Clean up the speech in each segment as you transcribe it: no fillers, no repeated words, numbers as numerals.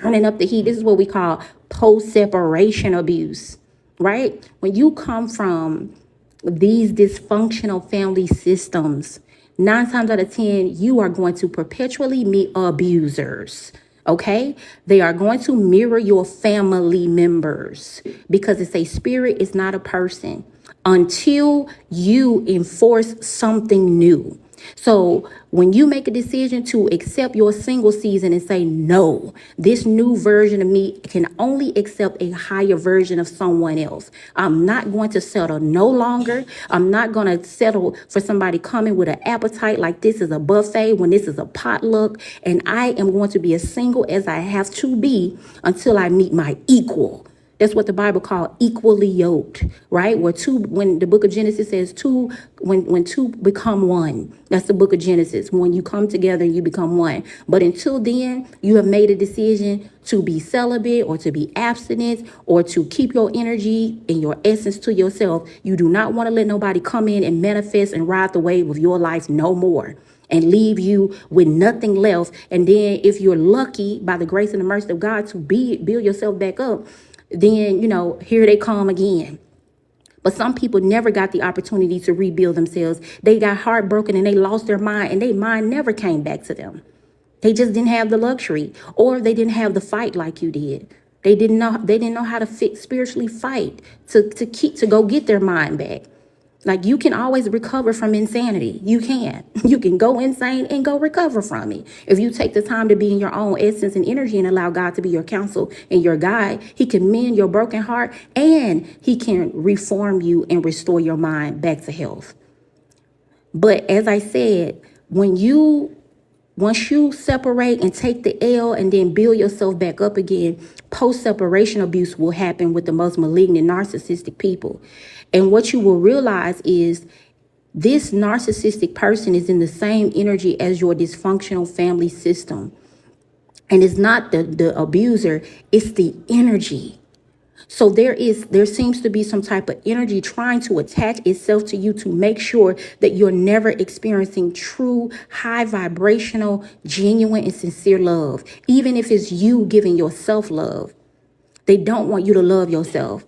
turning up the heat. This is what we call post-separation abuse, right? When you come from these dysfunctional family systems, 9 times out of 10, you are going to perpetually meet abusers. Okay, they are going to mirror your family members because it's a spirit, it's not a person, until you enforce something new. So when you make a decision to accept your single season and say, no, this new version of me can only accept a higher version of someone else. I'm not going to settle no longer. I'm not going to settle for somebody coming with an appetite like this is a buffet when this is a potluck. And I am going to be as single as I have to be until I meet my equal. That's what the Bible called equally yoked, right? When the book of Genesis says when two become one, that's the book of Genesis. When you come together, you become one. But until then, you have made a decision to be celibate or to be abstinent or to keep your energy and your essence to yourself. You do not want to let nobody come in and manifest and ride the wave of your life no more and leave you with nothing left. And then if you're lucky by the grace and the mercy of God to build yourself back up, then, here they come again. But some people never got the opportunity to rebuild themselves. They got heartbroken and they lost their mind, and their mind never came back to them. They just didn't have the luxury, or they didn't have the fight like you did. They didn't know how to spiritually fight to go get their mind back. Like, you can always recover from insanity. You can go insane and go recover from it. If you take the time to be in your own essence and energy and allow God to be your counsel and your guide, he can mend your broken heart and he can reform you and restore your mind back to health. But as I said, once you separate and take the L and then build yourself back up again, post-separation abuse will happen with the most malignant narcissistic people. And what you will realize is this narcissistic person is in the same energy as your dysfunctional family system. And it's not the abuser, it's the energy. So there seems to be some type of energy trying to attach itself to you to make sure that you're never experiencing true, high vibrational, genuine, and sincere love. Even if it's you giving yourself love, they don't want you to love yourself.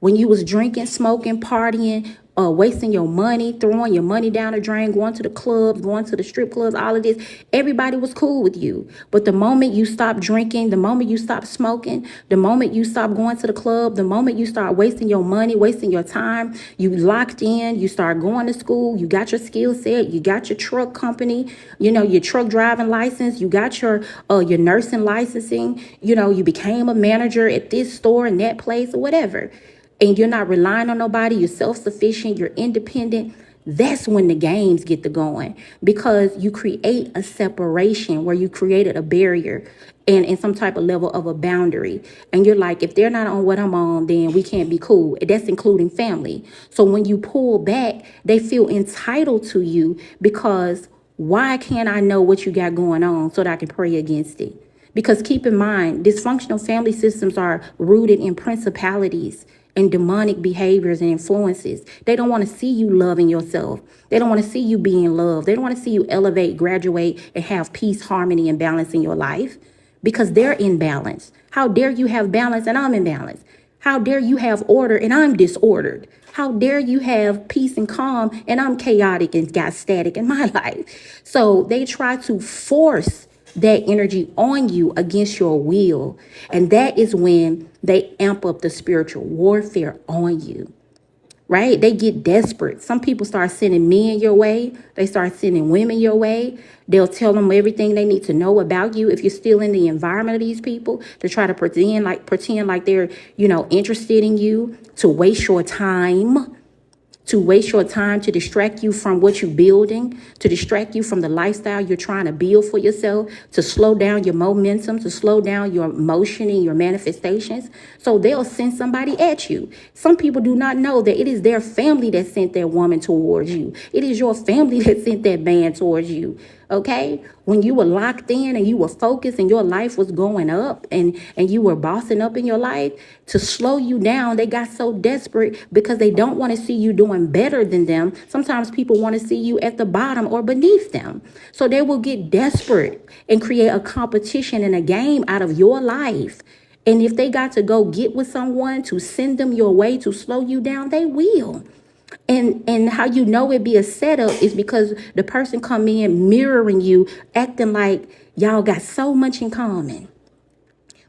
When you was drinking, smoking, partying, wasting your money, throwing your money down the drain, going to the clubs, going to the strip clubs, all of this, everybody was cool with you. But the moment you stop drinking, the moment you stop smoking, the moment you stop going to the club, the moment you start wasting your money, wasting your time, you locked in, you start going to school, you got your skill set, you got your truck company, your truck driving license, you got your nursing licensing, you became a manager at this store and that place or whatever. And you're not relying on nobody, you're self-sufficient, you're independent, that's when the games get to going, because you create a separation where you created a barrier and some type of level of a boundary. And you're like, if they're not on what I'm on, then we can't be cool. That's including family. So when you pull back, they feel entitled to you because why can't I know what you got going on so that I can pray against it? Because keep in mind, dysfunctional family systems are rooted in principalities and demonic behaviors and influences. They don't want to see you loving yourself. They don't want to see you being loved. They don't want to see you elevate, graduate, and have peace, harmony, and balance in your life because they're in balance. How dare you have balance and I'm in balance? How dare you have order and I'm disordered? How dare you have peace and calm and I'm chaotic and got static in my life? So they try to force that energy on you against your will. And that is when they amp up the spiritual warfare on you, right? They get desperate. Some people start sending men your way. They start sending women your way. They'll tell them everything they need to know about you. If you're still in the environment of these people, to try to pretend like they're, interested in you, to waste your time, to distract you from what you're building, to distract you from the lifestyle you're trying to build for yourself, to slow down your momentum, to slow down your motion and your manifestations. So they'll send somebody at you. Some people do not know that it is their family that sent that woman towards you. It is your family that sent that man towards you. Okay, when you were locked in and you were focused and your life was going up and you were bossing up in your life, to slow you down, they got so desperate because they don't want to see you doing better than them. Sometimes people want to see you at the bottom or beneath them, so they will get desperate and create a competition and a game out of your life. And if they got to go get with someone to send them your way to slow you down, they will. And how you know it be a setup is because the person come in mirroring you, acting like y'all got so much in common.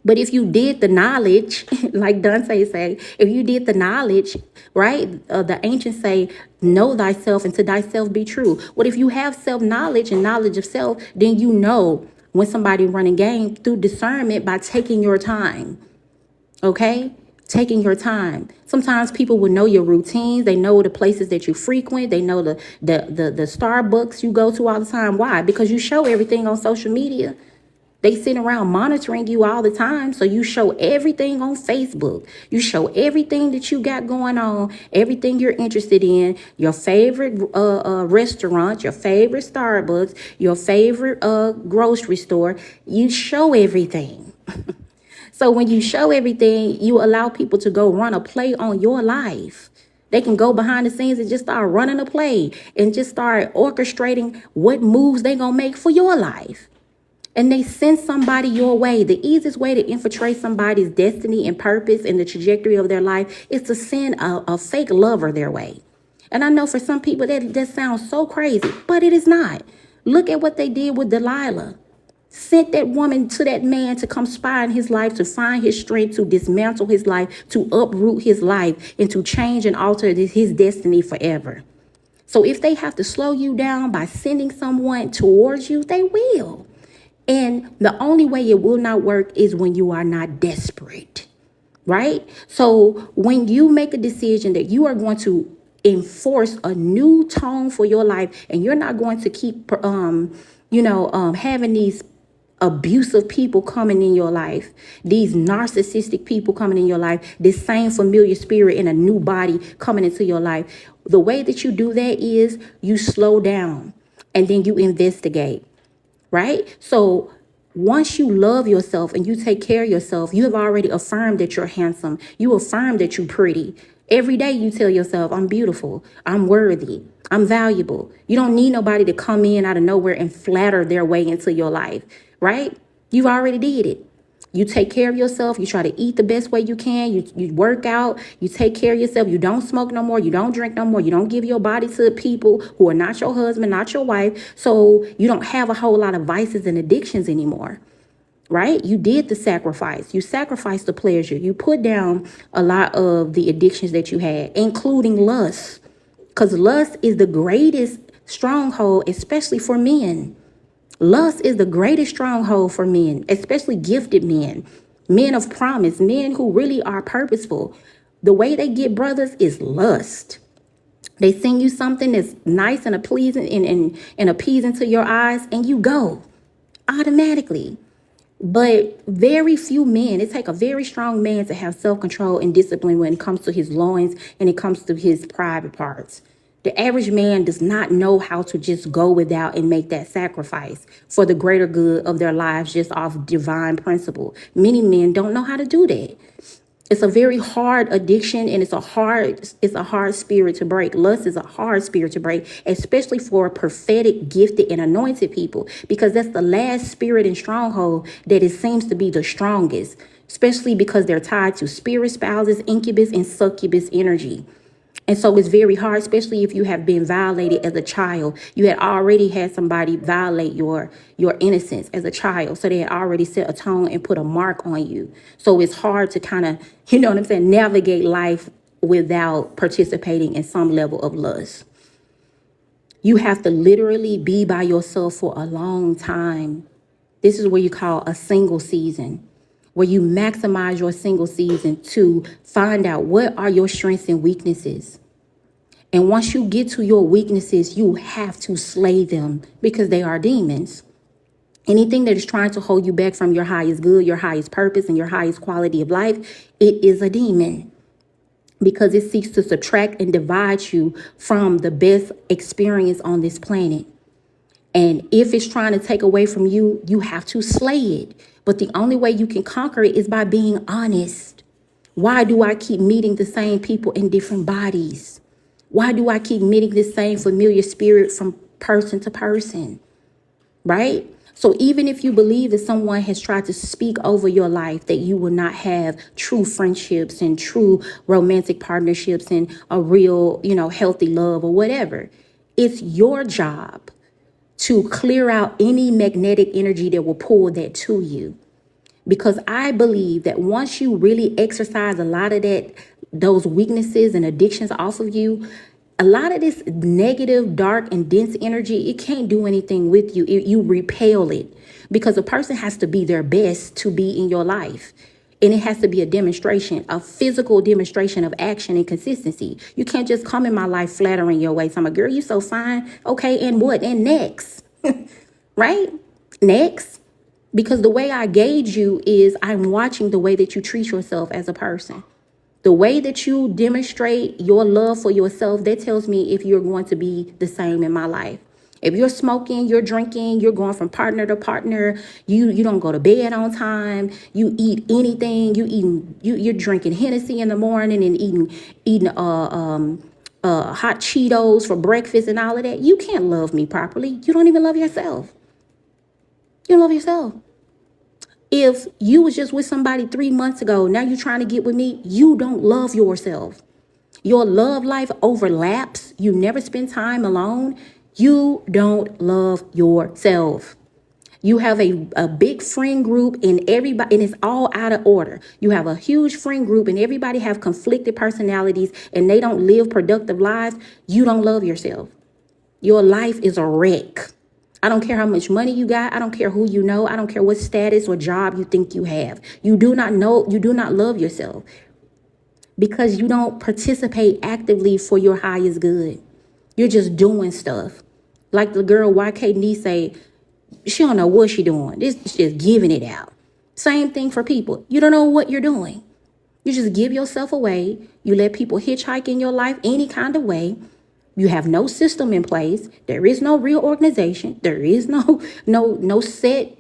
But if you did the knowledge, like Dante say, if you did the knowledge, right? The ancients say, know thyself and to thyself be true. What if you have self-knowledge and knowledge of self, then you know when somebody running game through discernment by taking your time. Okay? Taking your time. Sometimes people will know your routines. They know the places that you frequent. They know the Starbucks you go to all the time. Why? Because you show everything on social media. They sit around monitoring you all the time. So you show everything on Facebook. You show everything that you got going on, everything you're interested in, your favorite restaurant, your favorite Starbucks, your favorite grocery store. You show everything. So when you show everything, you allow people to go run a play on your life. They can go behind the scenes and just start running a play and just start orchestrating what moves they gonna make for your life. And they send somebody your way. The easiest way to infiltrate somebody's destiny and purpose and the trajectory of their life is to send a fake lover their way. And I know for some people that sounds so crazy, but it is not. Look at what they did with Delilah. Sent that woman to that man to come spy in his life, to find his strength, to dismantle his life, to uproot his life, and to change and alter his destiny forever. So if they have to slow you down by sending someone towards you, they will. And the only way it will not work is when you are not desperate, right? So when you make a decision that you are going to enforce a new tone for your life, and you're not going to keep, having these abusive people coming in your life, these narcissistic people coming in your life, this same familiar spirit in a new body coming into your life. The way that you do that is you slow down and then you investigate, right? So once you love yourself and you take care of yourself, you have already affirmed that you're handsome. You affirm that you're pretty. Every day you tell yourself, I'm beautiful, I'm worthy, I'm valuable. You don't need nobody to come in out of nowhere and flatter their way into your life, right? You've already did it. You take care of yourself. You try to eat the best way you can. You work out. You take care of yourself. You don't smoke no more. You don't drink no more. You don't give your body to people who are not your husband, not your wife. So you don't have a whole lot of vices and addictions anymore, right? You did the sacrifice. You sacrificed the pleasure. You put down a lot of the addictions that you had, including lust, because lust is the greatest stronghold, especially for men. Lust is the greatest stronghold for men, especially gifted men, men of promise, men who really are purposeful. The way they get brothers is lust. They send you something that's nice and pleasing and appeasing to your eyes, and you go automatically. But very few men, it takes a very strong man to have self-control and discipline when it comes to his loins and it comes to his private parts. The average man does not know how to just go without and make that sacrifice for the greater good of their lives just off divine principle. Many men don't know how to do that. It's a very hard addiction, and it's a hard spirit to break. Lust is a hard spirit to break, especially for prophetic, gifted, and anointed people, because that's the last spirit and stronghold that it seems to be the strongest, especially because they're tied to spirit spouses, incubus, and succubus energy. And so it's very hard, especially if you have been violated as a child. You had already had somebody violate your innocence as a child. So they had already set a tone and put a mark on you. So it's hard to kind of, navigate life without participating in some level of lust. You have to literally be by yourself for a long time. This is what you call a single season, where you maximize your single season to find out what are your strengths and weaknesses. And once you get to your weaknesses, you have to slay them because they are demons. Anything that is trying to hold you back from your highest good, your highest purpose, and your highest quality of life, it is a demon, because it seeks to subtract and divide you from the best experience on this planet. And if it's trying to take away from you, you have to slay it. But the only way you can conquer it is by being honest. Why do I keep meeting the same people in different bodies? Why do I keep meeting the same familiar spirit from person to person? Right? So even if you believe that someone has tried to speak over your life, that you will not have true friendships and true romantic partnerships and a real, healthy love or whatever, it's your job to clear out any magnetic energy that will pull that to you. Because I believe that once you really exercise a lot of those weaknesses and addictions off of you, a lot of this negative, dark, and dense energy, it can't do anything with you. You repel it, because a person has to be their best to be in your life. And it has to be a demonstration, a physical demonstration of action and consistency. You can't just come in my life flattering your waist. I'm a girl, you so fine. Okay, and what? And next, right? Next. Because the way I gauge you is I'm watching the way that you treat yourself as a person. The way that you demonstrate your love for yourself, that tells me if you're going to be the same in my life. If you're smoking, you're drinking, you're going from partner to partner, you don't go to bed on time, you eat anything, you're drinking Hennessy in the morning and eating hot Cheetos for breakfast and all of that, you can't love me properly. You don't even love yourself. You don't love yourself. If you was just with somebody 3 months ago, now you're trying to get with me, you don't love yourself. Your love life overlaps. You never spend time alone. You don't love yourself. You have a big friend group and everybody, and it's all out of order. You have a huge friend group and everybody have conflicted personalities and they don't live productive lives. You don't love yourself. Your life is a wreck. I don't care how much money you got. I don't care who you know. I don't care what status or job you think you have. You do not love yourself because you don't participate actively for your highest good. You're just doing stuff. Like the girl YK say, she don't know what she doing. This is just giving it out. Same thing for people. You don't know what you're doing. You just give yourself away. You let people hitchhike in your life any kind of way. You have no system in place. There is no real organization. There is no set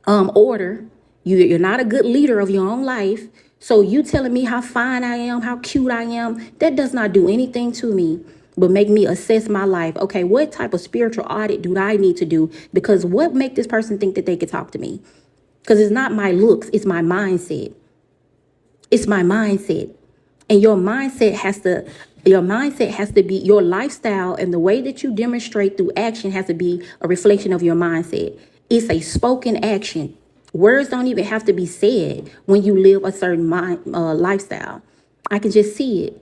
order. You're not a good leader of your own life. So you telling me how fine I am, how cute I am, that does not do anything to me but make me assess my life. Okay, what type of spiritual audit do I need to do? Because what make this person think that they could talk to me? Because it's not my looks, it's my mindset. It's my mindset. And your mindset has to be, your lifestyle and the way that you demonstrate through action has to be a reflection of your mindset. It's a spoken action. Words don't even have to be said when you live a certain lifestyle. I can just see it.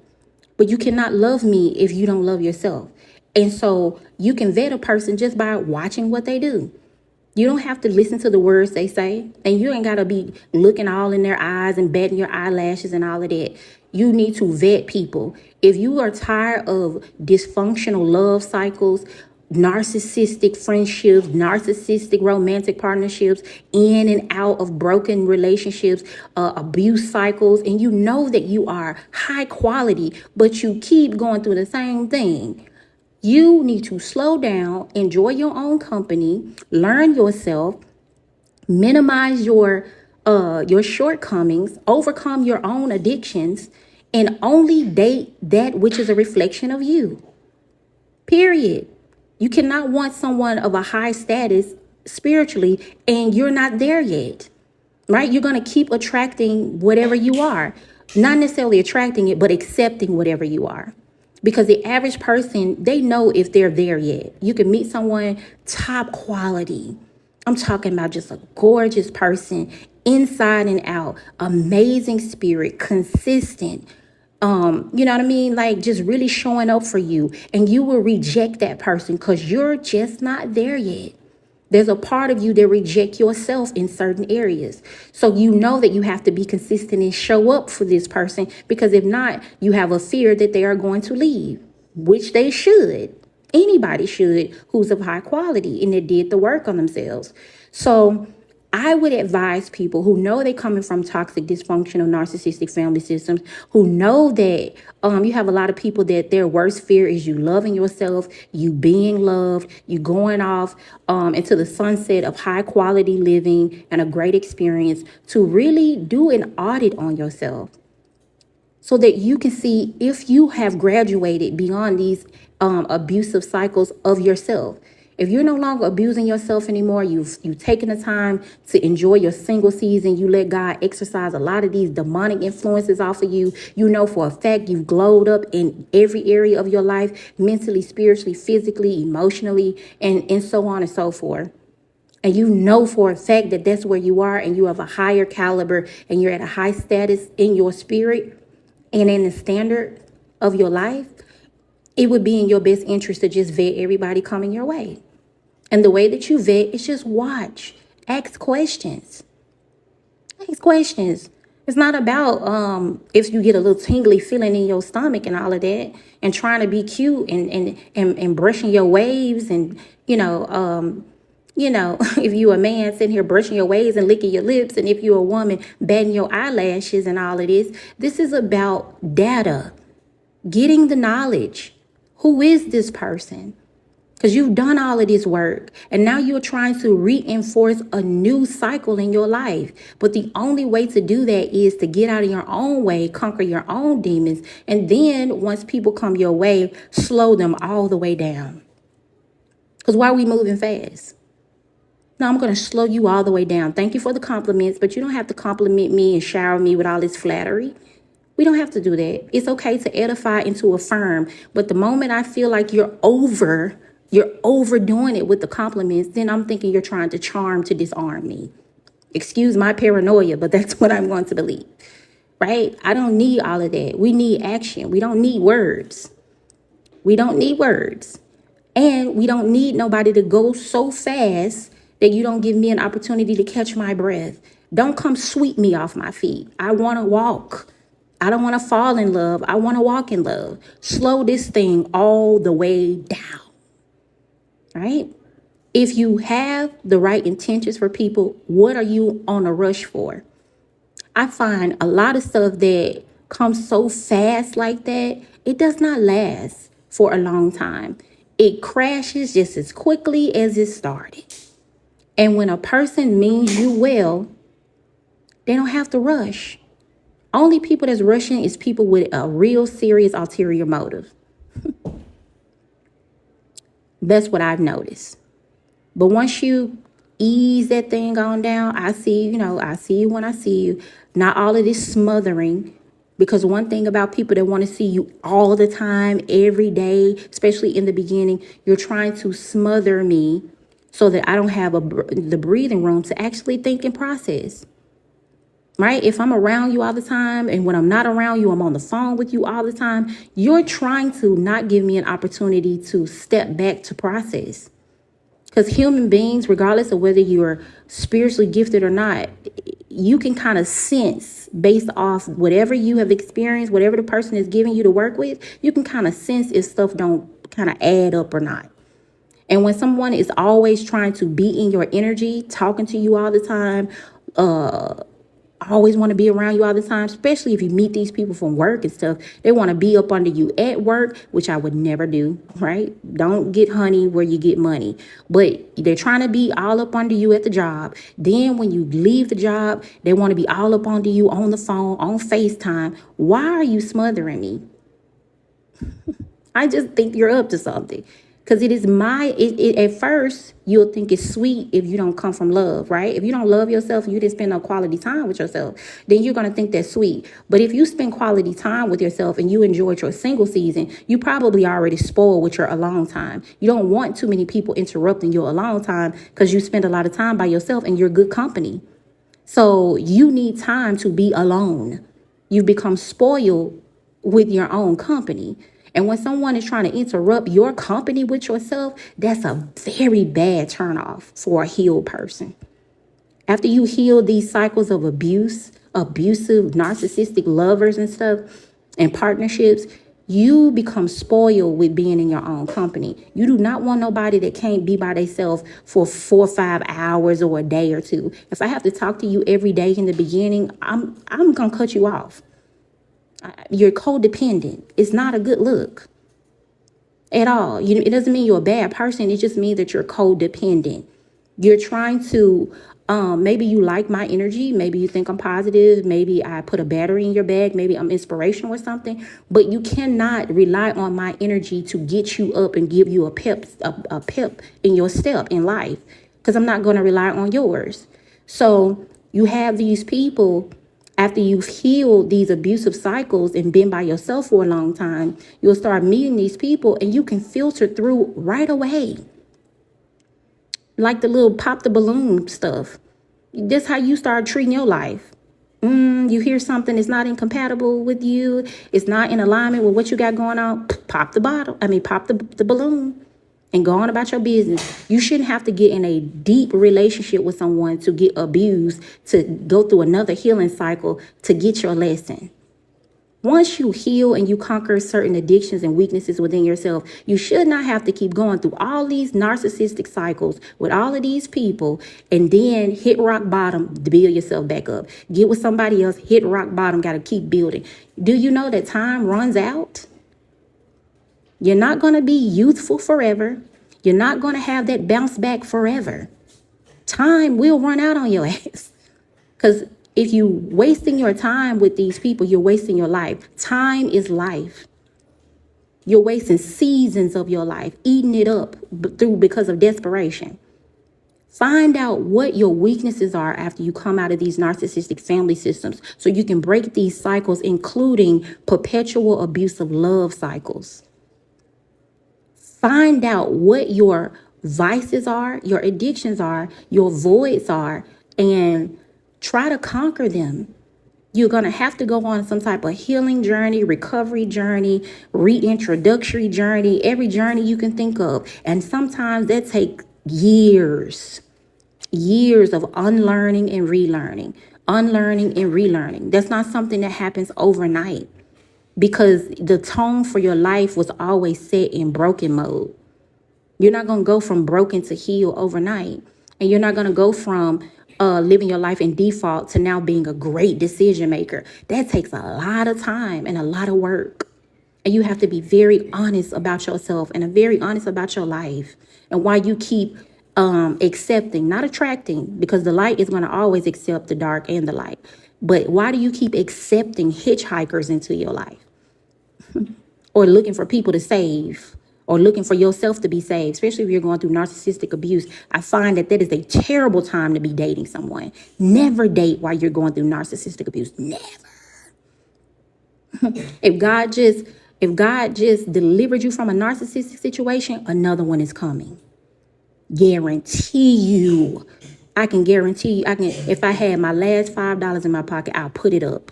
But you cannot love me if you don't love yourself. And so you can vet a person just by watching what they do. You don't have to listen to the words they say, and you ain't got to be looking all in their eyes and batting your eyelashes and all of that. You need to vet people. If you are tired of dysfunctional love cycles, narcissistic friendships, narcissistic romantic partnerships, in and out of broken relationships, abuse cycles, and you know that you are high quality, but you keep going through the same thing, you need to slow down, enjoy your own company, learn yourself, minimize your shortcomings, overcome your own addictions, and only date that which is a reflection of you. Period. You cannot want someone of a high status spiritually and you're not there yet, right? You're going to keep attracting whatever you are, not necessarily attracting it, but accepting whatever you are. Because the average person, they know if they're there yet. You can meet someone top quality. I'm talking about just a gorgeous person, inside and out, amazing spirit, consistent. You know what I mean? Like just really showing up for you. And you will reject that person because you're just not there yet. There's a part of you that reject yourself in certain areas. So you know that you have to be consistent and show up for this person, because if not, you have a fear that they are going to leave, which they should. Anybody should who's of high quality and that did the work on themselves. So I would advise people who know they're coming from toxic, dysfunctional, narcissistic family systems, who know that you have a lot of people that their worst fear is you loving yourself, you being loved, you going off into the sunset of high quality living and a great experience, to really do an audit on yourself so that you can see if you have graduated beyond these abusive cycles of yourself. If you're no longer abusing yourself anymore, you've taken the time to enjoy your single season, you let God exercise a lot of these demonic influences off of you. You know for a fact you've glowed up in every area of your life, mentally, spiritually, physically, emotionally, and so on and so forth. And you know for a fact that that's where you are, and you have a higher caliber, and you're at a high status in your spirit and in the standard of your life. It would be in your best interest to just vet everybody coming your way. And the way that you vet is just watch, ask questions. Ask questions. It's not about if you get a little tingly feeling in your stomach and all of that, and trying to be cute and brushing your waves, and if you a man sitting here brushing your waves and licking your lips, and if you're a woman batting your eyelashes and all of this. This is about data, getting the knowledge. Who is this person? Because you've done all of this work, and now you're trying to reinforce a new cycle in your life. But the only way to do that is to get out of your own way, conquer your own demons, and then once people come your way, slow them all the way down. Because why are we moving fast? No, I'm going to slow you all the way down. Thank you for the compliments, but you don't have to compliment me and shower me with all this flattery. We don't have to do that. It's okay to edify and to affirm. But the moment I feel like you're overdoing it with the compliments, then I'm thinking you're trying to charm to disarm me. Excuse my paranoia, but that's what I'm going to believe, right? I don't need all of that. We need action. We don't need words. We don't need words. And we don't need nobody to go so fast that you don't give me an opportunity to catch my breath. Don't come sweep me off my feet. I want to walk. I don't want to fall in love. I want to walk in love. Slow this thing all the way down. Right? If you have the right intentions for people, what are you on a rush for? I find a lot of stuff that comes so fast like that, it does not last for a long time. It crashes just as quickly as it started. And when a person means you well, they don't have to rush. Only people that's rushing is people with a real serious ulterior motive. That's what I've noticed. But once you ease that thing on down, I see you when I see you. Not all of this smothering. Because one thing about people that want to see you all the time, every day, especially in the beginning, you're trying to smother me so that I don't have the breathing room to actually think and process. Right? If I'm around you all the time, and when I'm not around you, I'm on the phone with you all the time, you're trying to not give me an opportunity to step back to process. Because human beings, regardless of whether you're spiritually gifted or not, you can kind of sense based off whatever you have experienced, whatever the person is giving you to work with, you can kind of sense if stuff don't kind of add up or not. And when someone is always trying to be in your energy, talking to you all the time, I always want to be around you all the time, especially if you meet these people from work and stuff. They want to be up under you at work, which I would never do, right? Don't get honey where you get money. But they're trying to be all up under you at the job. Then when you leave the job, they want to be all up under you on the phone, on FaceTime. Why are you smothering me? I just think you're up to something. Because it is at first, you'll think it's sweet if you don't come from love, right? If you don't love yourself and you didn't spend no quality time with yourself, then you're going to think that's sweet. But if you spend quality time with yourself and you enjoyed your single season, you probably already spoiled with your alone time. You don't want too many people interrupting your alone time because you spend a lot of time by yourself and you're good company. So you need time to be alone. You've become spoiled with your own company. And when someone is trying to interrupt your company with yourself, that's a very bad turnoff for a healed person. After you heal these cycles of abusive, narcissistic lovers and stuff and partnerships, You become spoiled with being in your own company. You do not want nobody that can't be by themselves for 4 or 5 hours or a day or two. If I have to talk to you every day in the beginning, I'm gonna cut you off. You're codependent. It's not a good look at all. It doesn't mean you're a bad person. It just means that you're codependent. You're trying to, maybe you like my energy. Maybe you think I'm positive. Maybe I put a battery in your bag. Maybe I'm inspirational or something. But you cannot rely on my energy to get you up and give you a pep in your step in life, because I'm not going to rely on yours. So you have these people, after you've healed these abusive cycles and been by yourself for a long time, you'll start meeting these people and you can filter through right away. Like the little pop the balloon stuff. That's how you start treating your life. You hear something that's not incompatible with you. It's not in alignment with what you got going on. Pop the balloon and go on about your business. You shouldn't have to get in a deep relationship with someone to get abused, to go through another healing cycle to get your lesson. Once you heal and you conquer certain addictions and weaknesses within yourself, you should not have to keep going through all these narcissistic cycles with all of these people and then hit rock bottom to build yourself back up. Get with somebody else, hit rock bottom, got to keep building. Do you know that time runs out? You're not going to be youthful forever. You're not going to have that bounce back forever. Time will run out on your ass. Because if you wasting your time with these people, you're wasting your life. Time is life. You're wasting seasons of your life, eating it up because of desperation. Find out what your weaknesses are after you come out of these narcissistic family systems so you can break these cycles, including perpetual abusive love cycles. Find out what your vices are, your addictions are, your voids are, and try to conquer them. You're going to have to go on some type of healing journey, recovery journey, reintroductory journey, every journey you can think of. And sometimes that takes years of unlearning and relearning, That's not something that happens overnight, because the tone for your life was always set in broken mode. You're not going to go from broken to heal overnight. And you're not going to go from living your life in default to now being a great decision maker. That takes a lot of time and a lot of work. And you have to be very honest about yourself and very honest about your life and why you keep accepting, not attracting, because the light is going to always accept the dark and the light. But why do you keep accepting hitchhikers into your life? Or looking for people to save, or looking for yourself to be saved, especially if you're going through narcissistic abuse. I find that is a terrible time to be dating someone. Never date while you're going through narcissistic abuse. Never. If God just delivered you from a narcissistic situation, another one is coming. Guarantee you. I can guarantee you. If I had my last $5 in my pocket, I'll put it up.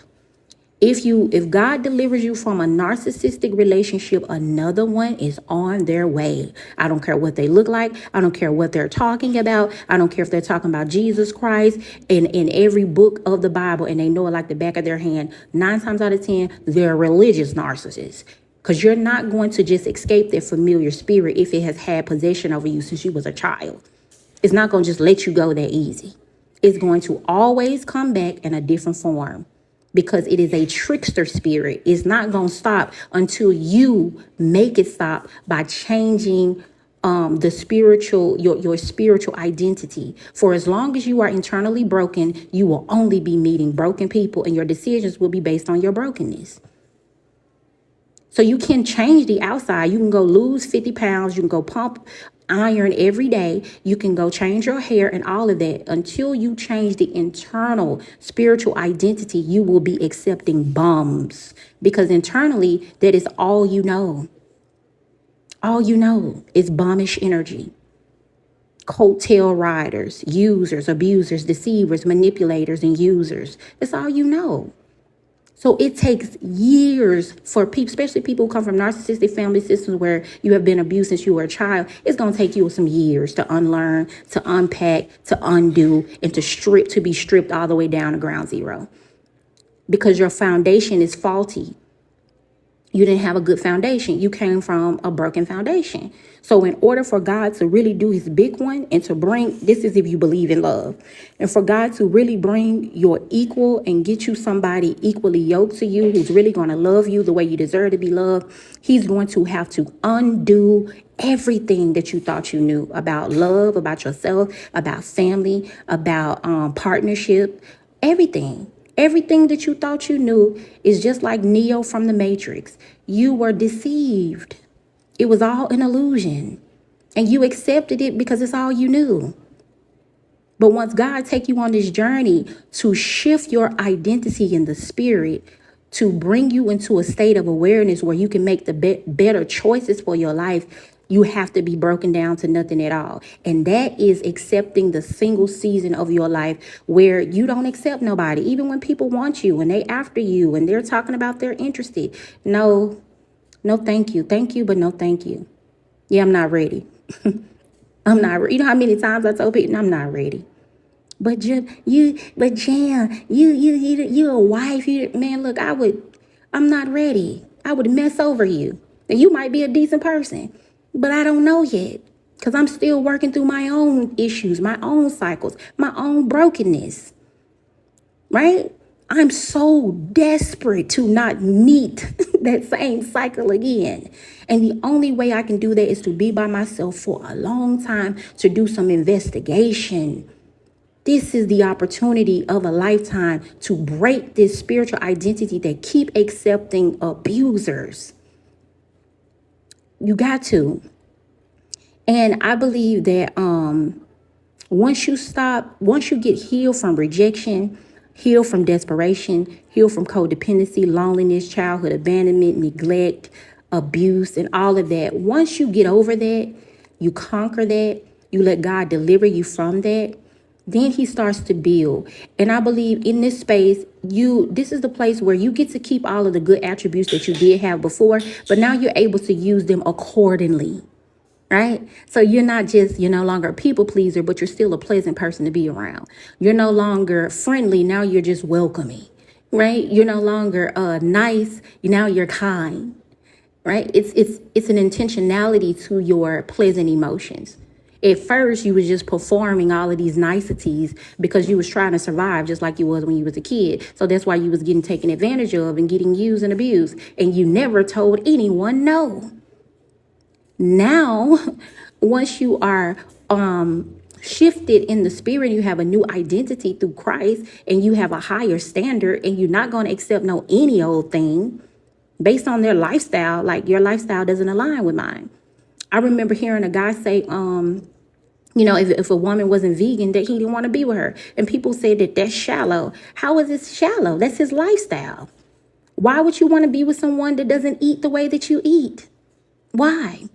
If God delivers you from a narcissistic relationship, another one is on their way. I don't care what they look like. I don't care what they're talking about. I don't care if they're talking about Jesus Christ in every book of the Bible and they know it like the back of their hand. 9 times out of 10, they're religious narcissists. Because you're not going to just escape their familiar spirit if it has had possession over you since you was a child. It's not going to just let you go that easy. It's going to always come back in a different form. Because it is a trickster spirit. It's not going to stop until you make it stop by changing your spiritual identity. For as long as you are internally broken, you will only be meeting broken people, and your decisions will be based on your brokenness. So you can change the outside. You can go lose 50 pounds. You can go pump iron every day. You can go change your hair and all of that. Until you change the internal spiritual identity, you will be accepting bums, because internally that is all you know. All you know is bummish energy. Coattail riders, users, abusers, deceivers, manipulators, and users. That's all you know. So it takes years for people, especially people who come from narcissistic family systems where you have been abused since you were a child. It's going to take you some years to unlearn, to unpack, to undo, and to be stripped all the way down to ground zero, because your foundation is faulty. You didn't have a good foundation. You came from a broken foundation. So in order for God to really do his big one and to bring, this is if you believe in love, and for God to really bring your equal and get you somebody equally yoked to you who's really going to love you the way you deserve to be loved, he's going to have to undo everything that you thought you knew about love, about yourself, about family, about partnership, everything. Everything that you thought you knew is just like Neo from the Matrix. You were deceived. It was all an illusion. And you accepted it because it's all you knew. But once God take you on this journey to shift your identity in the spirit, to bring you into a state of awareness where you can make the better choices for your life, you have to be broken down to nothing at all. And that is accepting the single season of your life where you don't accept nobody, even when people want you and they after you and they're talking about they're interested. No, no, thank you. Thank you, but no, thank you. Yeah, I'm not ready. I'm not ready. You know how many times I told people, I'm not ready. But Jam, you a wife. Man, look, I'm not ready. I would mess over you. And you might be a decent person, but I don't know yet. Because I'm still working through my own issues, my own cycles, my own brokenness. Right? I'm so desperate to not meet that same cycle again. And the only way I can do that is to be by myself for a long time, to do some investigation. This is the opportunity of a lifetime to break this spiritual identity that keep accepting abusers. You got to. And I believe that once you get healed from rejection, healed from desperation, healed from codependency, loneliness, childhood abandonment, neglect, abuse, and all of that, once you get over that, you conquer that, you let God deliver you from that, then he starts to build. And I believe in this space, this is the place where you get to keep all of the good attributes that you did have before, but now you're able to use them accordingly, right? So you're no longer a people pleaser, but you're still a pleasant person to be around. You're no longer friendly. Now you're just welcoming, right? You're no longer nice. Now you're kind, right? It's an intentionality to your pleasant emotions. At first, you was just performing all of these niceties because you was trying to survive just like you was when you was a kid. So that's why you was getting taken advantage of and getting used and abused. And you never told anyone no. Now, once you are shifted in the spirit, you have a new identity through Christ and you have a higher standard and you're not going to accept any old thing based on their lifestyle. Like your lifestyle doesn't align with mine. I remember hearing a guy say, if a woman wasn't vegan, that he didn't want to be with her. And people said that that's shallow. How is it shallow? That's his lifestyle. Why would you want to be with someone that doesn't eat the way that you eat? Why?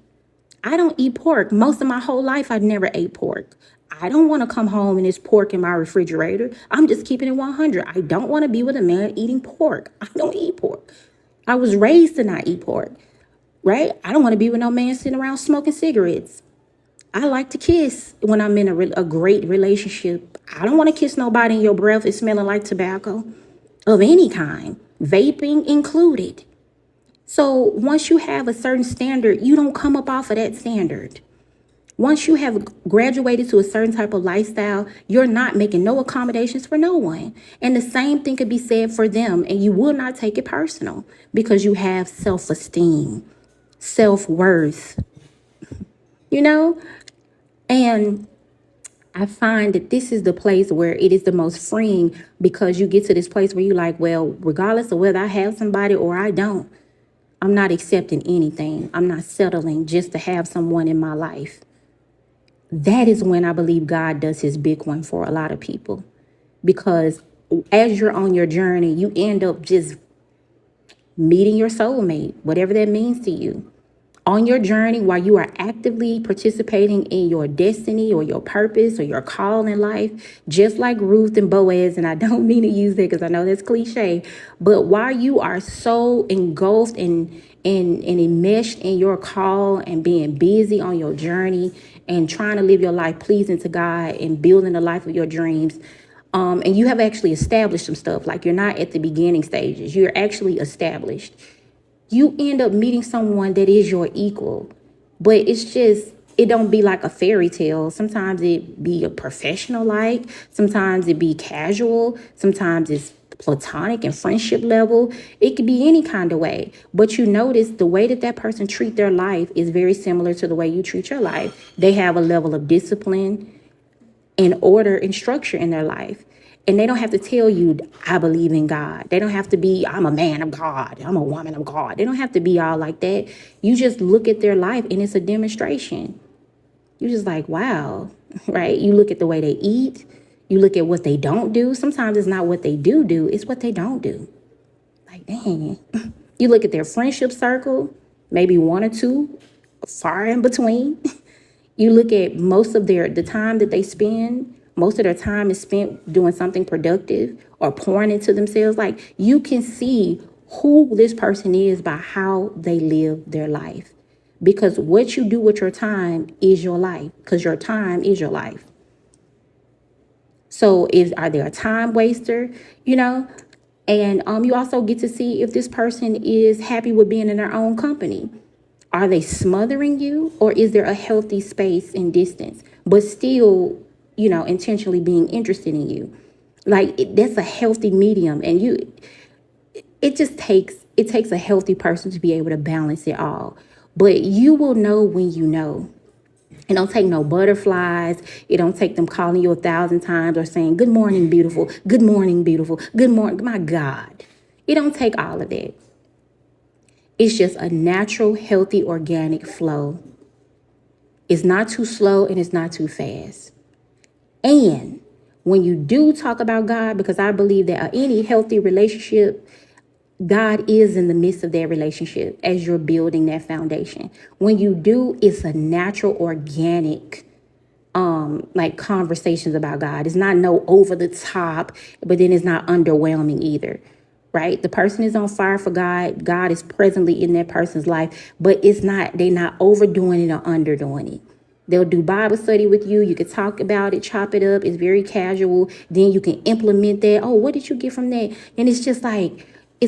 I don't eat pork. Most of my whole life, I've never ate pork. I don't want to come home and there's pork in my refrigerator. I'm just keeping it 100. I don't want to be with a man eating pork. I don't eat pork. I was raised to not eat pork. Right? I don't want to be with no man sitting around smoking cigarettes. I like to kiss when I'm in a great relationship. I don't want to kiss nobody in your breath is smelling like tobacco of any kind, vaping included. So once you have a certain standard, you don't come up off of that standard. Once you have graduated to a certain type of lifestyle, you're not making no accommodations for no one. And the same thing could be said for them, and you will not take it personal because you have self-esteem. Self-worth, and I find that this is the place where it is the most freeing because you get to this place where you're like, well, regardless of whether I have somebody or I don't, I'm not accepting anything. I'm not settling just to have someone in my life. That is when I believe God does his big one for a lot of people, because as you're on your journey, you end up just meeting your soulmate, whatever that means to you. On your journey, while you are actively participating in your destiny or your purpose or your call in life, just like Ruth and Boaz, and I don't mean to use that because I know that's cliche, but while you are so engulfed and enmeshed in your call and being busy on your journey and trying to live your life pleasing to God and building the life of your dreams, and you have actually established some stuff, like you're not at the beginning stages, you're actually established. you end up meeting someone that is your equal. But it's just, it don't be like a fairy tale. Sometimes it be a professional like, sometimes it be casual, sometimes it's platonic and friendship level. It could be any kind of way. But you notice the way that that person treat their life is very similar to the way you treat your life. They have a level of discipline and order and structure in their life. And they don't have to tell you, I believe in God. They don't have to be, I'm a man of God. I'm a woman of God. They don't have to be all like that. You just look at their life and it's a demonstration. You're just like, wow, right? You look at the way they eat. You look at what they don't do. Sometimes it's not what they do, it's what they don't do. Like, dang. You look at their friendship circle, maybe one or two, far in between. You look at most of the time that they spend, most of their time is spent doing something productive or pouring into themselves. Like, you can see who this person is by how they live their life. Because what you do with your time is your life, because your time is your life. So are they a time waster, And you also get to see if this person is happy with being in their own company. Are they smothering you, or is there a healthy space and distance, but still, intentionally being interested in you? Like, that's a healthy medium. And it takes a healthy person to be able to balance it all. But you will know when you know. It don't take no butterflies. It don't take them calling you 1,000 times or saying, good morning, beautiful. Good morning, beautiful. Good morning. My God. It don't take all of that. It's just a natural, healthy, organic flow. It's not too slow and it's not too fast. And when you do talk about God, because I believe that any healthy relationship, God is in the midst of that relationship as you're building that foundation. When you do, it's a natural, organic, like conversations about God. It's not no over the top, but then it's not underwhelming either, right? The person is on fire for God. God is presently in that person's life, but they're not overdoing it or underdoing it. They'll do Bible study with you. You can talk about it, chop it up. It's very casual. Then you can implement that. Oh, what did you get from that? And it's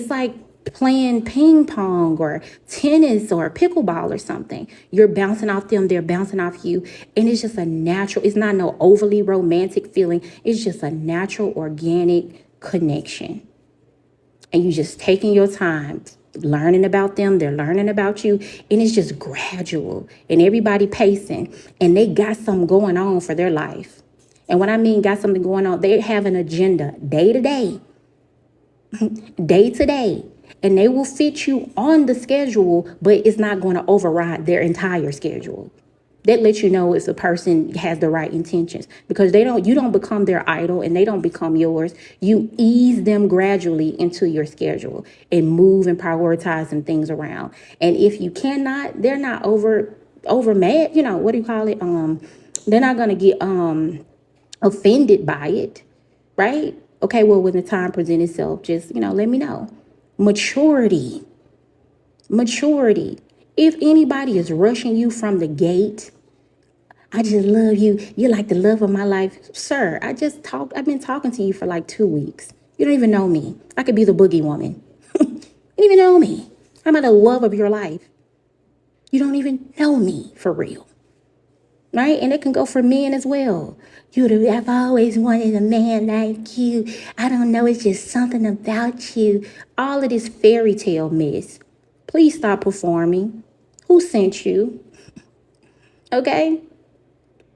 like playing ping pong or tennis or pickleball or something. You're bouncing off them, they're bouncing off you. And it's just it's not no overly romantic feeling. It's just a natural, organic connection. And you just taking your time, learning about them, they're learning about you, and it's just gradual, and everybody pacing, and they got something going on for their life. And when I mean got something going on, they have an agenda day to day, day to day, and they will fit you on the schedule, but it's not going to override their entire schedule. That lets you know if the person has the right intentions, because you don't become their idol and they don't become yours. You ease them gradually into your schedule and move and prioritize some things around. And if you cannot, they're not over mad, what do you call it? They're not going to get offended by it, right? Okay, well, when the time presents itself, just, let me know. Maturity. If anybody is rushing you from the gate, I just love you. You're like the love of my life. Sir, I've been talking to you for like 2 weeks. You don't even know me. I could be the boogie woman. You don't even know me. I'm not the love of your life. You don't even know me for real. Right? And it can go for men as well. I've always wanted a man like you. I don't know. It's just something about you. All of this fairy tale mess. Please stop performing. Who sent you? Okay?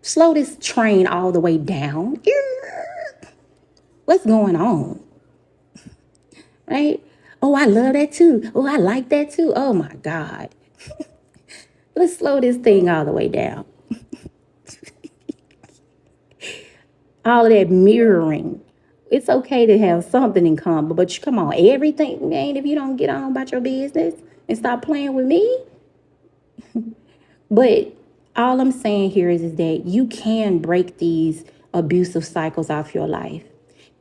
Slow this train all the way down. What's going on? Right? Oh, I love that too. Oh, I like that too. Oh my God. Let's slow this thing all the way down. All of that mirroring. It's okay to have something in common, but come on, everything, man, if you don't get on about your business and stop playing with me. But all I'm saying here is that you can break these abusive cycles off your life.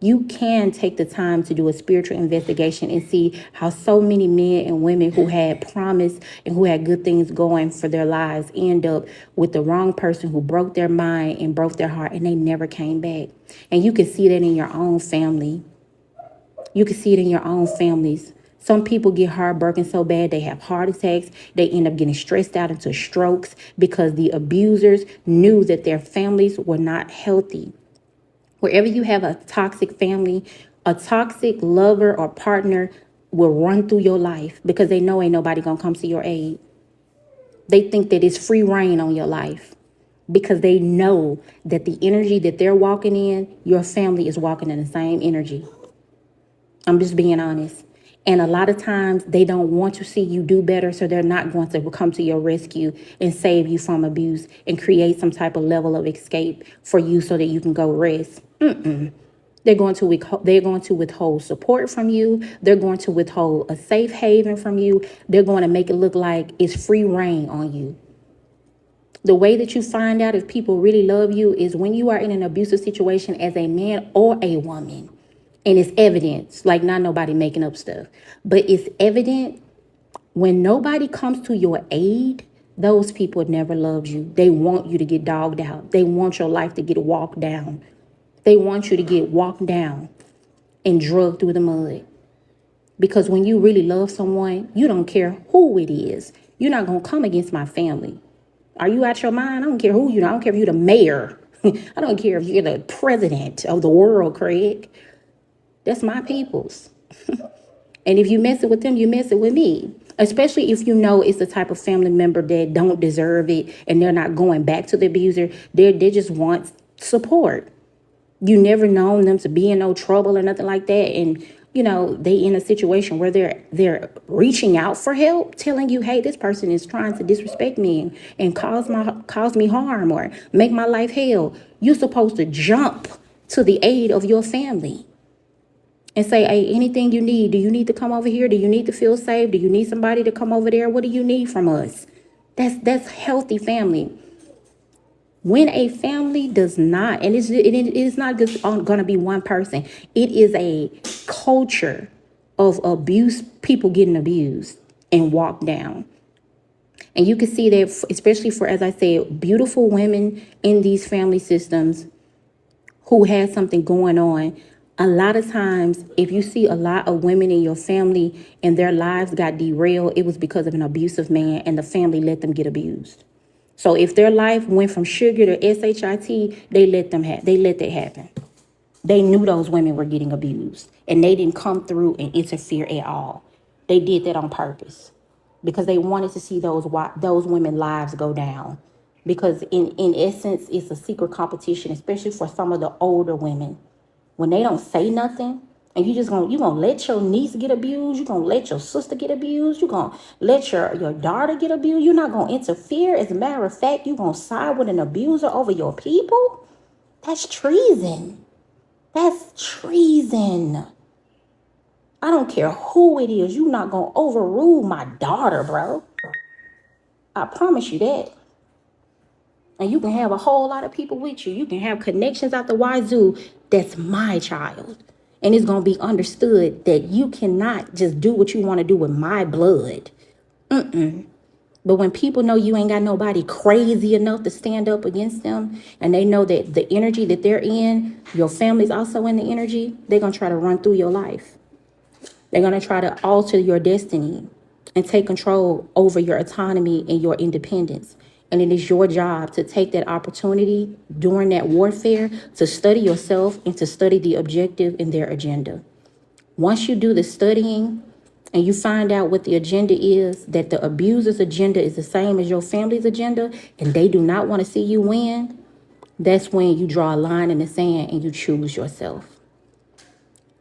You can take the time to do a spiritual investigation and see how so many men and women who had promise and who had good things going for their lives end up with the wrong person who broke their mind and broke their heart, and they never came back. And you can see that in your own family. You can see it in your own families. Some people get heartbroken so bad they have heart attacks. They end up getting stressed out into strokes because the abusers knew that their families were not healthy. Wherever you have a toxic family, a toxic lover or partner will run through your life because they know ain't nobody gonna come to your aid. They think that it's free reign on your life because they know that the energy that they're walking in, your family is walking in the same energy. I'm just being honest. And a lot of times they don't want to see you do better, so they're not going to come to your rescue and save you from abuse and create some type of level of escape for you so that you can go rest. They're going to withhold support from you. They're going to withhold a safe haven from you. They're going to make it look like it's free reign on you. The way that you find out if people really love you is when you are in an abusive situation as a man or a woman. And it's evident, like not nobody making up stuff, but it's evident when nobody comes to your aid, those people never loved you. They want you to get dogged out. They want your life to get walked down. They want you to get walked down and drugged through the mud. Because when you really love someone, you don't care who it is. You're not going to come against my family. Are you out your mind? I don't care who you are. I don't care if you're the mayor. I don't care if you're the president of the world, Craig. That's my people's. And if you mess it with them, you mess it with me. Especially if you know it's the type of family member that don't deserve it and they're not going back to the abuser. They just want support. You never known them to be in no trouble or nothing like that. And, you know, they in a situation where they're reaching out for help, telling you, hey, this person is trying to disrespect me and cause me harm or make my life hell. You're supposed to jump to the aid of your family and say, hey, anything you need. Do you need to come over here? Do you need to feel safe? Do you need somebody to come over there? What do you need from us? That's healthy family. When a family does not, and it is not just going to be one person. It is a culture of abuse, people getting abused and walked down. And you can see that, especially for, as I said, beautiful women in these family systems who had something going on. A lot of times, if you see a lot of women in your family and their lives got derailed, it was because of an abusive man and the family let them get abused. So if their life went from sugar to SHIT, they let that happen. They knew those women were getting abused and they didn't come through and interfere at all. They did that on purpose because they wanted to see those women's lives go down. Because in essence, it's a secret competition, especially for some of the older women. When they don't say nothing, and you gonna let your niece get abused, you're gonna let your sister get abused, you're gonna let your daughter get abused, you're not gonna interfere. As a matter of fact, you're gonna side with an abuser over your people. That's treason. That's treason. I don't care who it is, you're not gonna overrule my daughter, bro. I promise you that. And you can have a whole lot of people with you. You can have connections out the wazoo. That's my child. And it's going to be understood that you cannot just do what you want to do with my blood. But when people know you ain't got nobody crazy enough to stand up against them, and they know that the energy that they're in, your family's also in the energy, they're going to try to run through your life. They're going to try to alter your destiny and take control over your autonomy and your independence. And it is your job to take that opportunity during that warfare to study yourself and to study the objective in their agenda. Once you do the studying and you find out what the agenda is, that the abuser's agenda is the same as your family's agenda, and they do not want to see you win, that's when you draw a line in the sand and you choose yourself.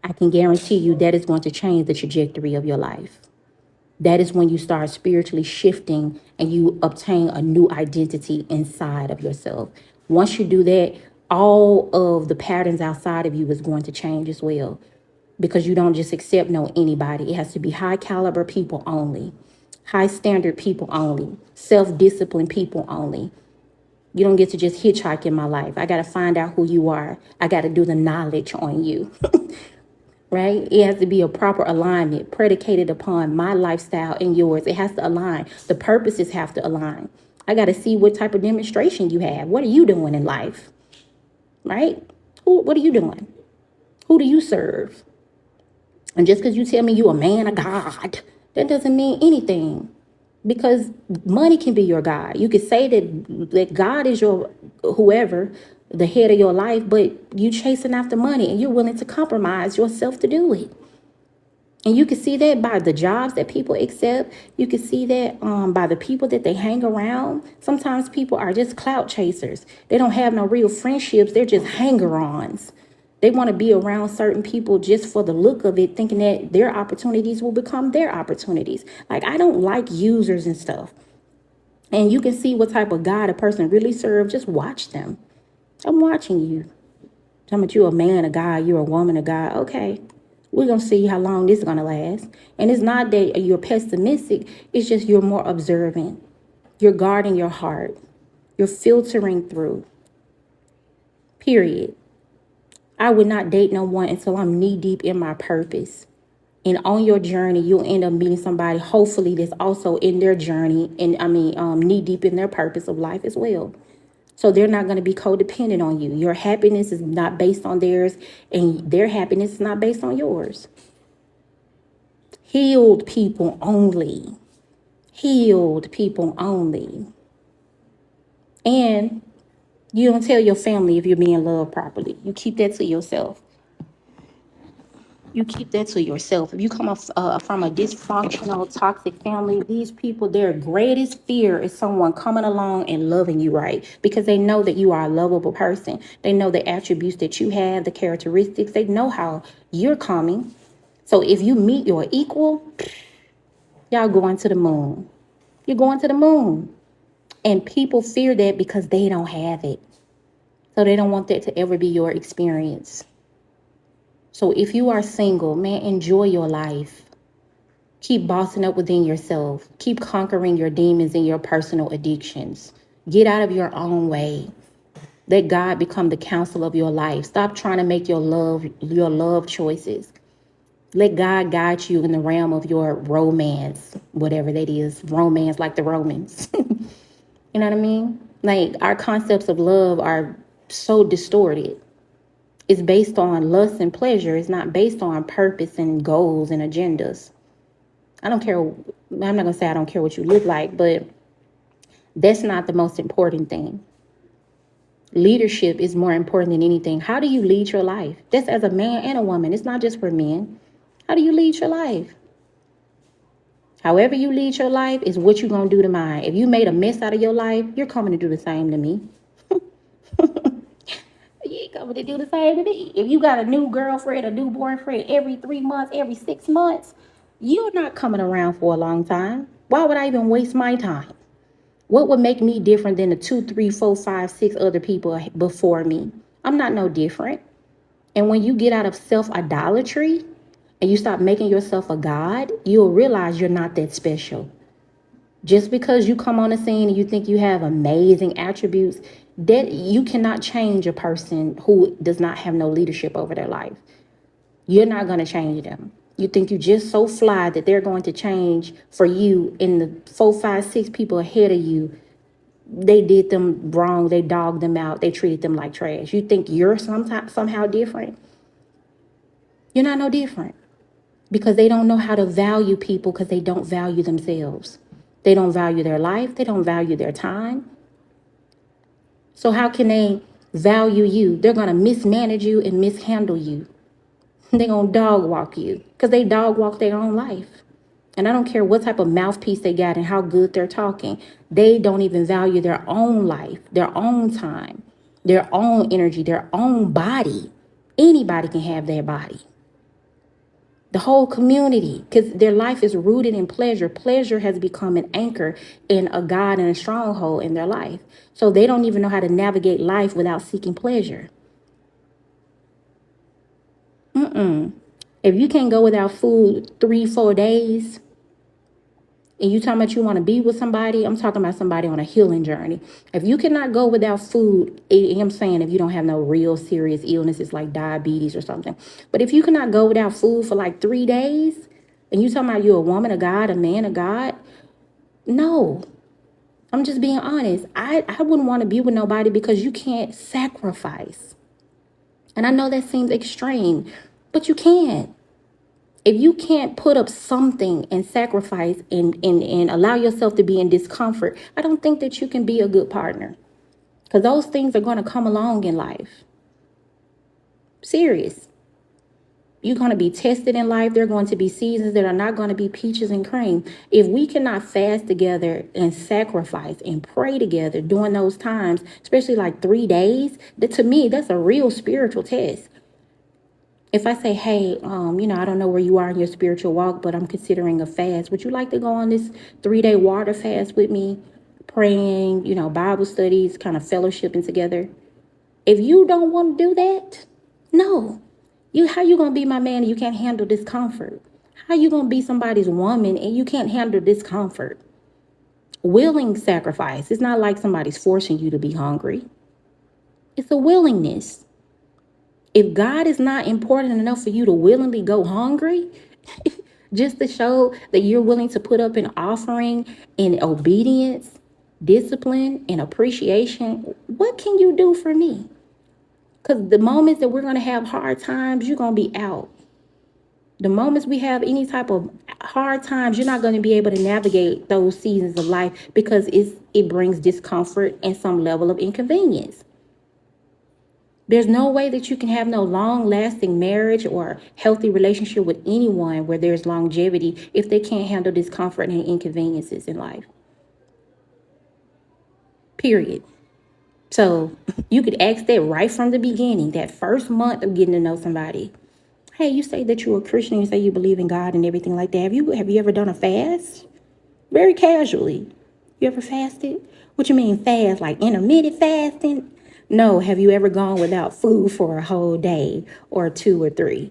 I can guarantee you that is going to change the trajectory of your life. That is when you start spiritually shifting and you obtain a new identity inside of yourself. Once you do that, all of the patterns outside of you is going to change as well, because you don't just accept anybody. It has to be high caliber people only, high standard people only, self-disciplined people only. You don't get to just hitchhike in my life. I got to find out who you are. I got to do the knowledge on you. Right? It has to be a proper alignment predicated upon my lifestyle and yours. It has to align. The purposes have to align. I got to see what type of demonstration you have. What are you doing in life? Right? What are you doing? Who do you serve? And just because you tell me you a man of God, that doesn't mean anything. Because money can be your God. You could say that God is your whoever, the head of your life, but you chasing after money and you're willing to compromise yourself to do it. And you can see that by the jobs that people accept. You can see that by the people that they hang around. Sometimes people are just clout chasers. They don't have no real friendships. They're just hanger-ons. They want to be around certain people just for the look of it, thinking that their opportunities will become their opportunities. Like, I don't like users and stuff. And you can see what type of God a person really serves. Just watch them. I'm watching you. Talking about you a man of God, you're a woman of God. Okay, we're going to see how long this is going to last. And it's not that you're pessimistic. It's just you're more observant. You're guarding your heart. You're filtering through. Period. I would not date no one until I'm knee deep in my purpose. And on your journey, you'll end up meeting somebody, hopefully, that's also in their journey and knee deep in their purpose of life as well. So they're not going to be codependent on you. Your happiness is not based on theirs, and their happiness is not based on yours. Healed people only. Healed people only. And you don't tell your family if you're being loved properly. You keep that to yourself. You keep that to yourself. If you come from a dysfunctional, toxic family, these people, their greatest fear is someone coming along and loving you right, because they know that you are a lovable person. They know the attributes that you have, the characteristics. They know how you're coming. So if you meet your equal, y'all going to the moon. You're going to the moon. And people fear that because they don't have it. So they don't want that to ever be your experience. So if you are single, man, enjoy your life. Keep bossing up within yourself. Keep conquering your demons and your personal addictions. Get out of your own way. Let God become the counsel of your life. Stop trying to make your love choices. Let God guide you in the realm of your romance, whatever that is. Romance like the Romans. You know what I mean? Like, our concepts of love are so distorted. It's based on lust and pleasure. It's not based on purpose and goals and agendas. I don't care. I'm not going to say I don't care what you look like, but that's not the most important thing. Leadership is more important than anything. How do you lead your life? That's as a man and a woman. It's not just for men. How do you lead your life? However you lead your life is what you're going to do to mine. If you made a mess out of your life, you're coming to do the same to me. You ain't coming to do the same to me. If you got a new girlfriend, a new boyfriend every 3 months, every 6 months, you're not coming around for a long time. Why would I even waste my time? What would make me different than the 2, 3, 4, 5, 6 other people before me? I'm not no different. And when you get out of self-idolatry and you stop making yourself a god, you'll realize you're not that special. Just because you come on the scene and you think you have amazing attributes, that you cannot change a person who does not have no leadership over their life. You're not going to change them. You think you're just so fly that they're going to change for you, and the 4, 5, 6 people ahead of you, they did them wrong. They dogged them out. They treated them like trash. You think you're somehow different. You're not no different, because they don't know how to value people, because they don't value themselves. They don't value their life. They don't value their time. So how can they value you? They're going to mismanage you and mishandle you. They're going to dog walk you, because they dog walk their own life. And I don't care what type of mouthpiece they got and how good they're talking. They don't even value their own life, their own time, their own energy, their own body. Anybody can have their body. The whole community, because their life is rooted in pleasure. Pleasure has become an anchor in a God and a stronghold in their life. So they don't even know how to navigate life without seeking pleasure. If you can't go without food 3, 4 days, and you talking about you want to be with somebody, I'm talking about somebody on a healing journey. If you cannot go without food, I'm saying if you don't have no real serious illnesses like diabetes or something, but if you cannot go without food for like 3 days, and you talking about you're a woman of God, a man of God, no. I'm just being honest. I wouldn't want to be with nobody because you can't sacrifice. And I know that seems extreme, but you can't. If you can't put up something and sacrifice and allow yourself to be in discomfort, I don't think that you can be a good partner. Because those things are going to come along in life. Serious. You're going to be tested in life. There are going to be seasons that are not going to be peaches and cream. If we cannot fast together and sacrifice and pray together during those times, especially like 3 days, that to me, that's a real spiritual test. If I say, hey, I don't know where you are in your spiritual walk, but I'm considering a fast. Would you like to go on this 3-day water fast with me? Praying, Bible studies, kind of fellowshipping together. If you don't want to do that, no. How you going to be my man and you can't handle discomfort? How you going to be somebody's woman and you can't handle discomfort? Willing sacrifice. It's not like somebody's forcing you to be hungry. It's a willingness. If God is not important enough for you to willingly go hungry, just to show that you're willing to put up an offering in obedience, discipline, and appreciation, what can you do for me? Because the moments that we're going to have hard times, you're going to be out. The moments we have any type of hard times, you're not going to be able to navigate those seasons of life because it brings discomfort and some level of inconvenience. There's no way that you can have no long-lasting marriage or healthy relationship with anyone where there's longevity if they can't handle discomfort and inconveniences in life. Period. So you could ask that right from the beginning, that first month of getting to know somebody. Hey, you say that you're a Christian, you say you believe in God and everything like that. Have you ever done a fast? Very casually. You ever fasted? What you mean fast? Like intermittent fasting? No, have you ever gone without food for a whole day or 2 or 3?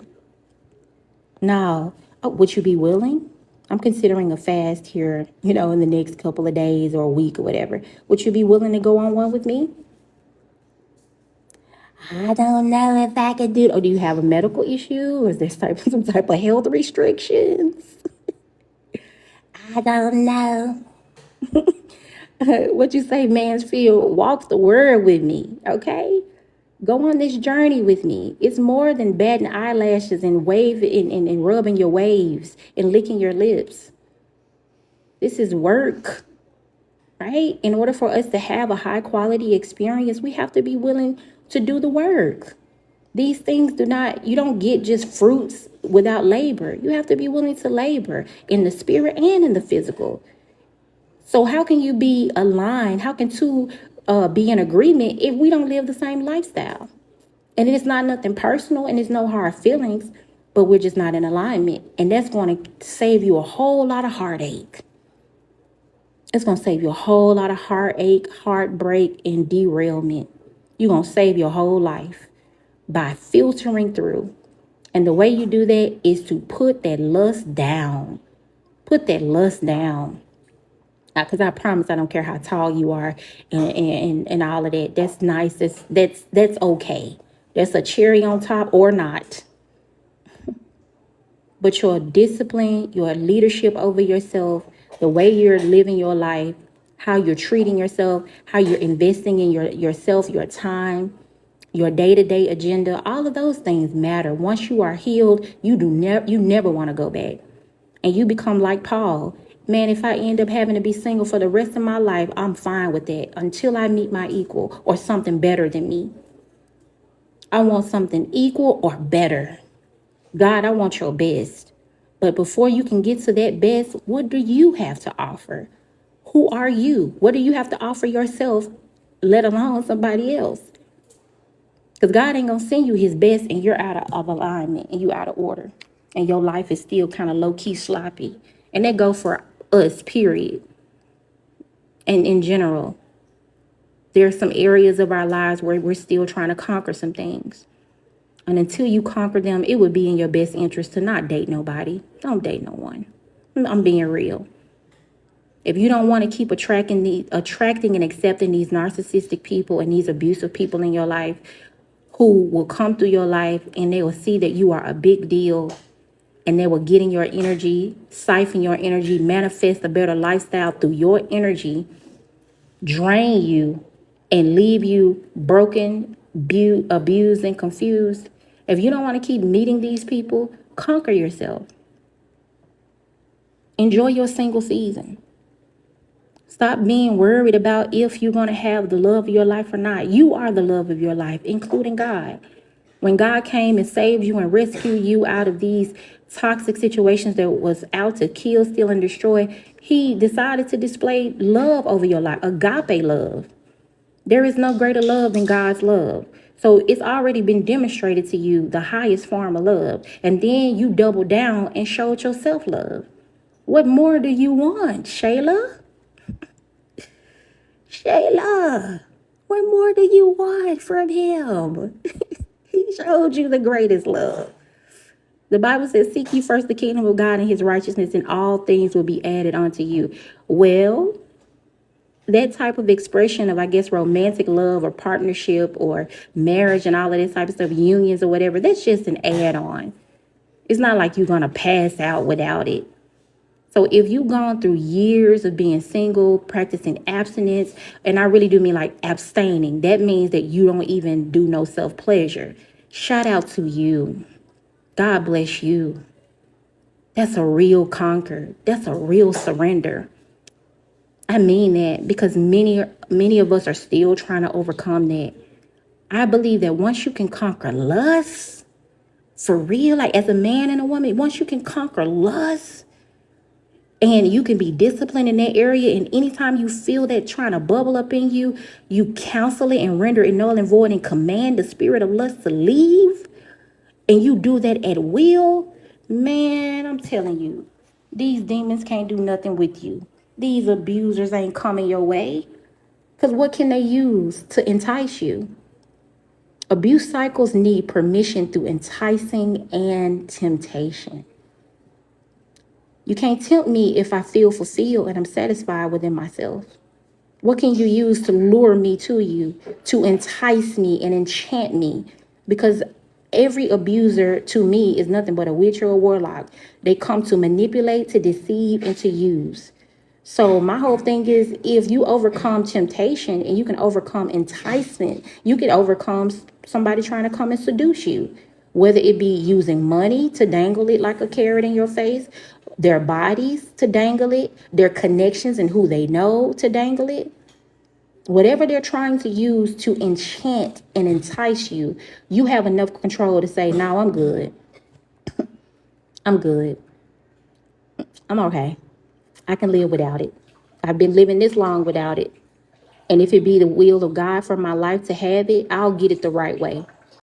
No. Oh, would you be willing? I'm considering a fast here, in the next couple of days or a week or whatever. Would you be willing to go on one with me? I don't know if I could do it. Or do you have a medical issue? Or is there some type of health restrictions? I don't know. What you say, Mansfield? Walk the word with me, okay? Go on this journey with me. It's more than batting eyelashes and waving and rubbing your waves and licking your lips. This is work, right? In order for us to have a high quality experience, we have to be willing to do the work. These things you don't get just fruits without labor. You have to be willing to labor in the spirit and in the physical. So how can you be aligned? How can two be in agreement if we don't live the same lifestyle? And it's not nothing personal and it's no hard feelings, but we're just not in alignment. And that's going to save you a whole lot of heartache. It's going to save you a whole lot of heartache, heartbreak, and derailment. You're going to save your whole life by filtering through. And the way you do that is to put that lust down. Put that lust down. Because I promise I don't care how tall you are and all of that. That's nice. That's okay. That's a cherry on top or not. But your discipline, your leadership over yourself, the way you're living your life, how you're treating yourself, how you're investing in yourself, your time, your day-to-day agenda, all of those things matter. Once you are healed, you never want to go back. And you become like Paul. Man, if I end up having to be single for the rest of my life, I'm fine with that until I meet my equal or something better than me. I want something equal or better. God, I want your best. But before you can get to that best, what do you have to offer? Who are you? What do you have to offer yourself, let alone somebody else? Because God ain't going to send you his best and you're out of alignment and you out of order. And your life is still kind of low-key sloppy. And that goes for us, period. And in general, there are some areas of our lives where we're still trying to conquer some things. And until you conquer them, it would be in your best interest to not date nobody. Don't date no one. I'm being real. If you don't want to keep attracting and accepting these narcissistic people and these abusive people in your life who will come through your life and they will see that you are a big deal and they will get in your energy, siphon your energy, manifest a better lifestyle through your energy, drain you, and leave you broken, abused, and confused. If you don't want to keep meeting these people, conquer yourself. Enjoy your single season. Stop being worried about if you're going to have the love of your life or not. You are the love of your life, including God. When God came and saved you and rescued you out of these toxic situations that was out to kill, steal, and destroy, he decided to display love over your life, agape love. There is no greater love than God's love. So it's already been demonstrated to you, the highest form of love. And then you double down and showed yourself love. What more do you want, Shayla? Shayla, what more do you want from him? He showed you the greatest love. The Bible says, seek ye first the kingdom of God and his righteousness, and all things will be added unto you. Well, that type of expression of, I guess, romantic love or partnership or marriage and all of this type of stuff, unions or whatever, that's just an add-on. It's not like you're going to pass out without it. So if you've gone through years of being single, practicing abstinence, and I really do mean like abstaining, that means that you don't even do no self-pleasure. Shout out to you. God bless you. That's a real conquer. That's a real surrender. I mean that because many of us are still trying to overcome that. I believe that once you can conquer lust, for real, like as a man and a woman, once you can conquer lust, and you can be disciplined in that area. And anytime you feel that trying to bubble up in you, you counsel it and render it null and void and command the spirit of lust to leave. And you do that at will. Man, I'm telling you, these demons can't do nothing with you. These abusers ain't coming your way. Because what can they use to entice you? Abuse cycles need permission through enticing and temptation. You can't tempt me if I feel fulfilled and I'm satisfied within myself. What can you use to lure me to you, to entice me and enchant me? Because every abuser to me is nothing but a witch or a warlock. They come to manipulate, to deceive, and to use. So my whole thing is, if you overcome temptation and you can overcome enticement, you can overcome somebody trying to come and seduce you. Whether it be using money to dangle it like a carrot in your face, their bodies to dangle it, their connections and who they know to dangle it. Whatever they're trying to use to enchant and entice you, you have enough control to say, no, I'm good. I'm good. I'm okay. I can live without it. I've been living this long without it. And if it be the will of God for my life to have it, I'll get it the right way.